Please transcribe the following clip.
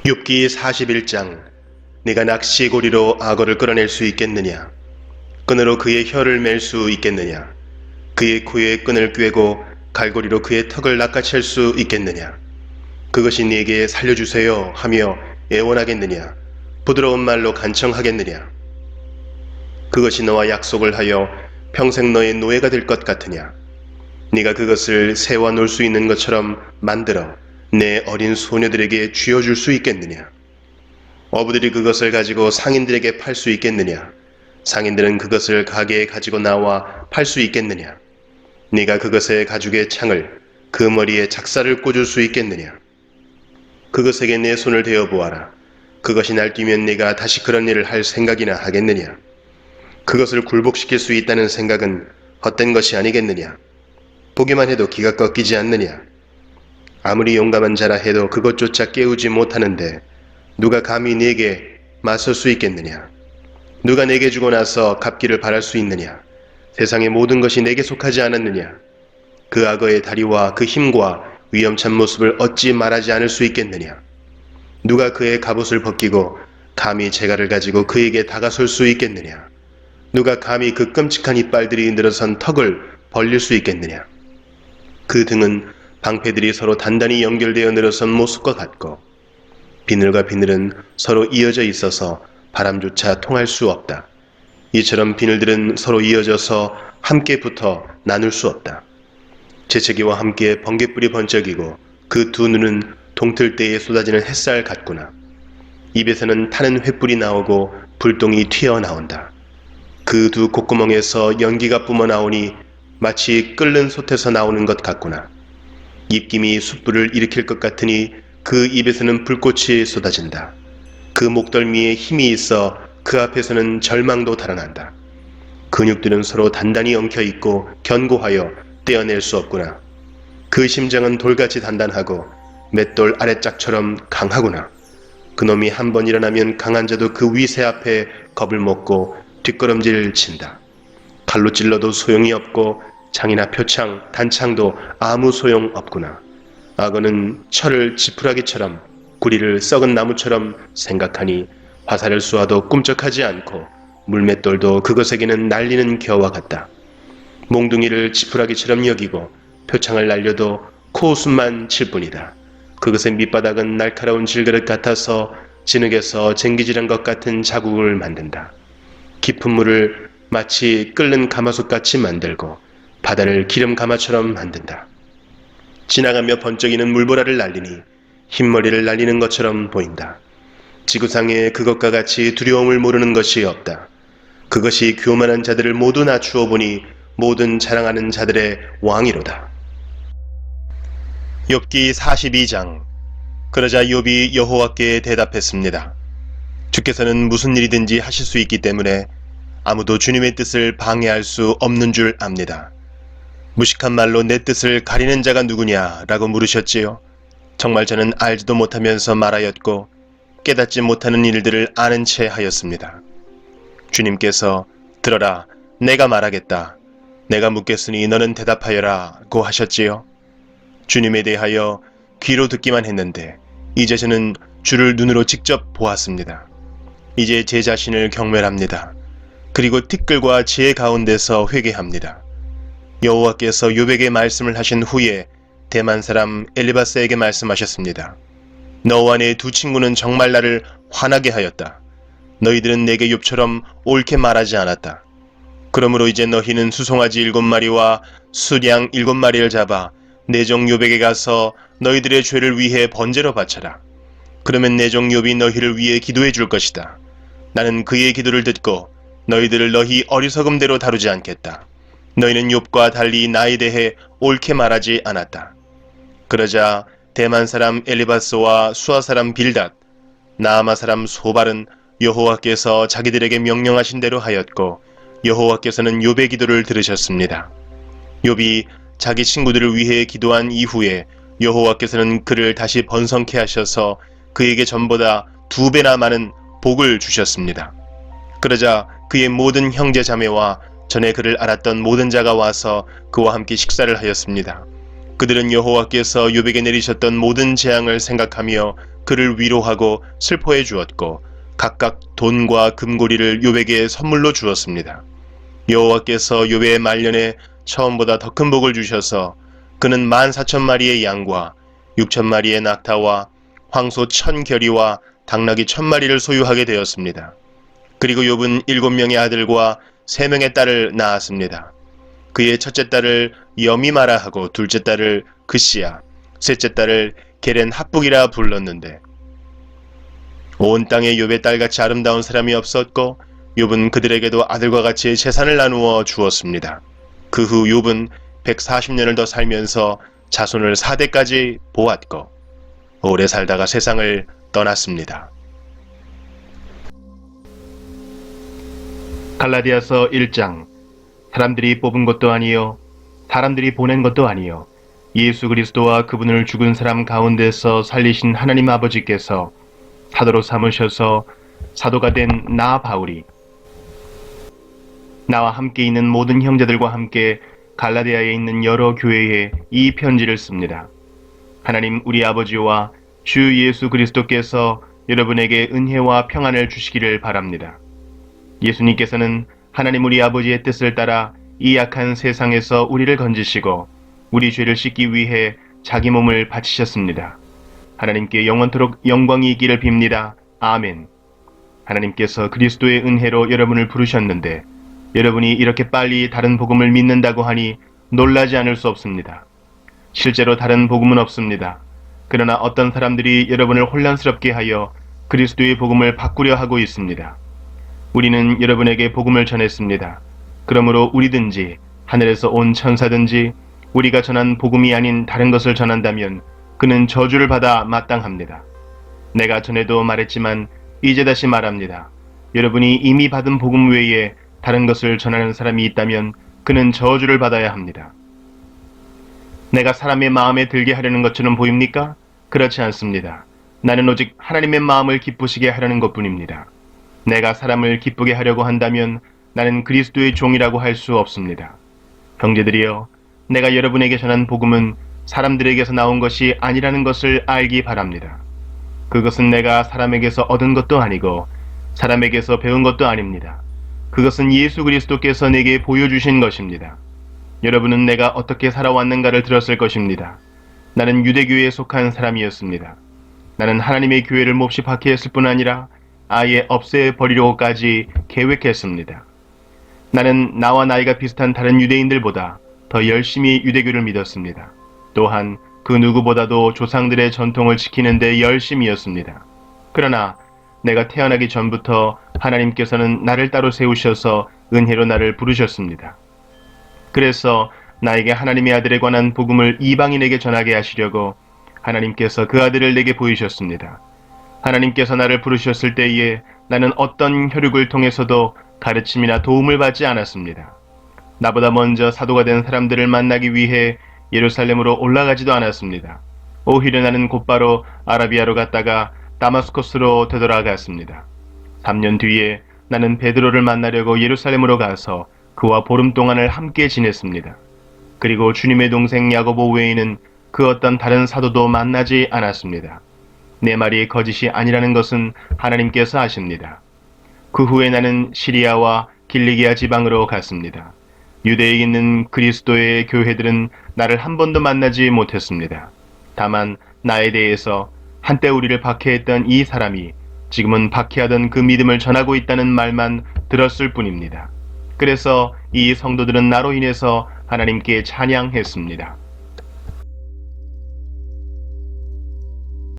욥기 41장. 네가 낚시의 고리로 악어를 끌어낼 수 있겠느냐? 끈으로 그의 혀를 맬 수 있겠느냐? 그의 코에 끈을 꿰고 갈고리로 그의 턱을 낚아챌 수 있겠느냐? 그것이 네게 살려주세요 하며 애원하겠느냐? 부드러운 말로 간청하겠느냐? 그것이 너와 약속을 하여 평생 너의 노예가 될 것 같으냐? 네가 그것을 새와 놀 수 있는 것처럼 만들어 내 어린 소녀들에게 쥐어줄 수 있겠느냐? 어부들이 그것을 가지고 상인들에게 팔 수 있겠느냐? 상인들은 그것을 가게에 가지고 나와 팔 수 있겠느냐? 네가 그것의 가죽의 창을 그 머리에 작사를 꽂을 수 있겠느냐? 그것에게 내 손을 대어 보아라. 그것이 날뛰면 네가 다시 그런 일을 할 생각이나 하겠느냐? 그것을 굴복시킬 수 있다는 생각은 헛된 것이 아니겠느냐? 보기만 해도 기가 꺾이지 않느냐? 아무리 용감한 자라 해도 그것조차 깨우지 못하는데 누가 감히 네게 맞설 수 있겠느냐? 누가 내게 주고 나서 갚기를 바랄 수 있느냐? 세상의 모든 것이 내게 속하지 않았느냐? 그 악어의 다리와 그 힘과 위험찬 모습을 어찌 말하지 않을 수 있겠느냐? 누가 그의 갑옷을 벗기고 감히 재갈을 가지고 그에게 다가설 수 있겠느냐? 누가 감히 그 끔찍한 이빨들이 늘어선 턱을 벌릴 수 있겠느냐? 그 등은 방패들이 서로 단단히 연결되어 늘어선 모습과 같고 비늘과 비늘은 서로 이어져 있어서 바람조차 통할 수 없다. 이처럼 비늘들은 서로 이어져서 함께 붙어 나눌 수 없다. 재채기와 함께 번갯불이 번쩍이고 그 두 눈은 동틀 때에 쏟아지는 햇살 같구나. 입에서는 타는 횃불이 나오고 불똥이 튀어나온다. 그 두 콧구멍에서 연기가 뿜어나오니 마치 끓는 솥에서 나오는 것 같구나. 입김이 숯불을 일으킬 것 같으니 그 입에서는 불꽃이 쏟아진다. 그 목덜미에 힘이 있어 그 앞에서는 절망도 달아난다. 근육들은 서로 단단히 엉켜있고 견고하여 떼어낼 수 없구나. 그 심장은 돌같이 단단하고 맷돌 아랫짝처럼 강하구나. 그놈이 한 번 일어나면 강한 자도 그 위세 앞에 겁을 먹고 뒷걸음질 친다. 칼로 찔러도 소용이 없고 창이나 표창, 단창도 아무 소용 없구나. 악어는 철을 지푸라기처럼 구리를 썩은 나무처럼 생각하니 화살을 쏘아도 꿈쩍하지 않고 물맷돌도 그것에게는 날리는 겨와 같다. 몽둥이를 지푸라기처럼 여기고 표창을 날려도 코웃음만 칠 뿐이다. 그것의 밑바닥은 날카로운 질그릇 같아서 진흙에서 쟁기질한 것 같은 자국을 만든다. 깊은 물을 마치 끓는 가마솥같이 만들고 바다를 기름 가마처럼 만든다. 지나가며 번쩍이는 물보라를 날리니 흰머리를 날리는 것처럼 보인다. 지구상에 그것과 같이 두려움을 모르는 것이 없다. 그것이 교만한 자들을 모두 낮추어 보니 모든 자랑하는 자들의 왕이로다. 욥기 42장. 그러자 욥이 여호와께 대답했습니다. 주께서는 무슨 일이든지 하실 수 있기 때문에 아무도 주님의 뜻을 방해할 수 없는 줄 압니다. 무식한 말로 내 뜻을 가리는 자가 누구냐 라고 물으셨지요. 정말 저는 알지도 못하면서 말하였고 깨닫지 못하는 일들을 아는 채 하였습니다. 주님께서 들어라, 내가 말하겠다. 내가 묻겠으니 너는 대답하여라 고 하셨지요. 주님에 대하여 귀로 듣기만 했는데 이제 저는 주를 눈으로 직접 보았습니다. 이제 제 자신을 경멸합니다. 그리고 티끌과 지혜 가운데서 회개합니다. 여호와께서 욥에게 말씀을 하신 후에 대만 사람 엘리바스에게 말씀하셨습니다. 너와 네 두 친구는 정말 나를 화나게 하였다. 너희들은 내게 욥처럼 옳게 말하지 않았다. 그러므로 이제 너희는 수송아지 7마리와 수양 7마리를 잡아 내 종 욥에게 가서 너희들의 죄를 위해 번제로 바쳐라. 그러면 내 종 욥이 너희를 위해 기도해 줄 것이다. 나는 그의 기도를 듣고 너희들을 너희 어리석음대로 다루지 않겠다. 너희는 욥과 달리 나에 대해 옳게 말하지 않았다. 그러자 대만 사람 엘리바스와 수아 사람 빌닷, 나아마 사람 소발은 여호와께서 자기들에게 명령하신 대로 하였고 여호와께서는 욥의 기도를 들으셨습니다. 욥이 자기 친구들을 위해 기도한 이후에 여호와께서는 그를 다시 번성케 하셔서 그에게 전보다 2배나 많은 복을 주셨습니다. 그러자 그의 모든 형제 자매와 전에 그를 알았던 모든 자가 와서 그와 함께 식사를 하였습니다. 그들은 여호와께서 욥에게 내리셨던 모든 재앙을 생각하며 그를 위로하고 슬퍼해 주었고 각각 돈과 금고리를 욥에게 선물로 주었습니다. 여호와께서 욥의 말년에 처음보다 더 큰 복을 주셔서 그는 14,000마리의 양과 6,000마리의 낙타와 황소 1,000결이와 당나귀 1,000마리를 소유하게 되었습니다. 그리고 욥은 7명의 아들과 3명의 딸을 낳았습니다. 그의 첫째 딸을 여미마라 하고 둘째 딸을 그시야, 셋째 딸을 게렌 합북이라 불렀는데 온 땅에 욥의 딸같이 아름다운 사람이 없었고 욥은 그들에게도 아들과 같이 재산을 나누어 주었습니다. 그 후 욥은 140년을 더 살면서 자손을 4대까지 보았고 오래 살다가 세상을 떠났습니다. 갈라디아서 1장. 사람들이 뽑은 것도 아니요 사람들이 보낸 것도 아니요 예수 그리스도와 그분을 죽은 사람 가운데서 살리신 하나님 아버지께서 사도로 삼으셔서 사도가 된 나 바울이 나와 함께 있는 모든 형제들과 함께 갈라디아에 있는 여러 교회에 이 편지를 씁니다. 하나님 우리 아버지와 주 예수 그리스도께서 여러분에게 은혜와 평안을 주시기를 바랍니다. 예수님께서는 하나님 우리 아버지의 뜻을 따라 이 악한 세상에서 우리를 건지시고 우리 죄를 씻기 위해 자기 몸을 바치셨습니다. 하나님께 영원토록 영광이 있기를 빕니다. 아멘. 하나님께서 그리스도의 은혜로 여러분을 부르셨는데 여러분이 이렇게 빨리 다른 복음을 믿는다고 하니 놀라지 않을 수 없습니다. 실제로 다른 복음은 없습니다. 그러나 어떤 사람들이 여러분을 혼란스럽게 하여 그리스도의 복음을 바꾸려 하고 있습니다. 우리는 여러분에게 복음을 전했습니다. 그러므로 우리든지 하늘에서 온 천사든지 우리가 전한 복음이 아닌 다른 것을 전한다면 그는 저주를 받아 마땅합니다. 내가 전에도 말했지만 이제 다시 말합니다. 여러분이 이미 받은 복음 외에 다른 것을 전하는 사람이 있다면 그는 저주를 받아야 합니다. 내가 사람의 마음에 들게 하려는 것처럼 보입니까? 그렇지 않습니다. 나는 오직 하나님의 마음을 기쁘시게 하려는 것뿐입니다. 내가 사람을 기쁘게 하려고 한다면 나는 그리스도의 종이라고 할 수 없습니다. 형제들이여, 내가 여러분에게 전한 복음은 사람들에게서 나온 것이 아니라는 것을 알기 바랍니다. 그것은 내가 사람에게서 얻은 것도 아니고 사람에게서 배운 것도 아닙니다. 그것은 예수 그리스도께서 내게 보여주신 것입니다. 여러분은 내가 어떻게 살아왔는가를 들었을 것입니다. 나는 유대교회에 속한 사람이었습니다. 나는 하나님의 교회를 몹시 박해했을 뿐 아니라 아예 없애버리려고까지 계획했습니다. 나는 나와 나이가 비슷한 다른 유대인들보다 더 열심히 유대교를 믿었습니다. 또한 그 누구보다도 조상들의 전통을 지키는 데 열심이었습니다. 그러나 내가 태어나기 전부터 하나님께서는 나를 따로 세우셔서 은혜로 나를 부르셨습니다. 그래서 나에게 하나님의 아들에 관한 복음을 이방인에게 전하게 하시려고 하나님께서 그 아들을 내게 보이셨습니다. 하나님께서 나를 부르셨을 때에 나는 어떤 혈육을 통해서도 가르침이나 도움을 받지 않았습니다. 나보다 먼저 사도가 된 사람들을 만나기 위해 예루살렘으로 올라가지도 않았습니다. 오히려 나는 곧바로 아라비아로 갔다가 다마스코스로 되돌아갔습니다. 3년 뒤에 나는 베드로를 만나려고 예루살렘으로 가서 그와 보름 동안을 함께 지냈습니다. 그리고 주님의 동생 야고보 외에는 그 어떤 다른 사도도 만나지 않았습니다. 내 말이 거짓이 아니라는 것은 하나님께서 아십니다. 그 후에 나는 시리아와 길리기아 지방으로 갔습니다. 유대에 있는 그리스도의 교회들은 나를 한 번도 만나지 못했습니다. 다만 나에 대해서 한때 우리를 박해했던 이 사람이 지금은 박해하던 그 믿음을 전하고 있다는 말만 들었을 뿐입니다. 그래서 이 성도들은 나로 인해서 하나님께 찬양했습니다.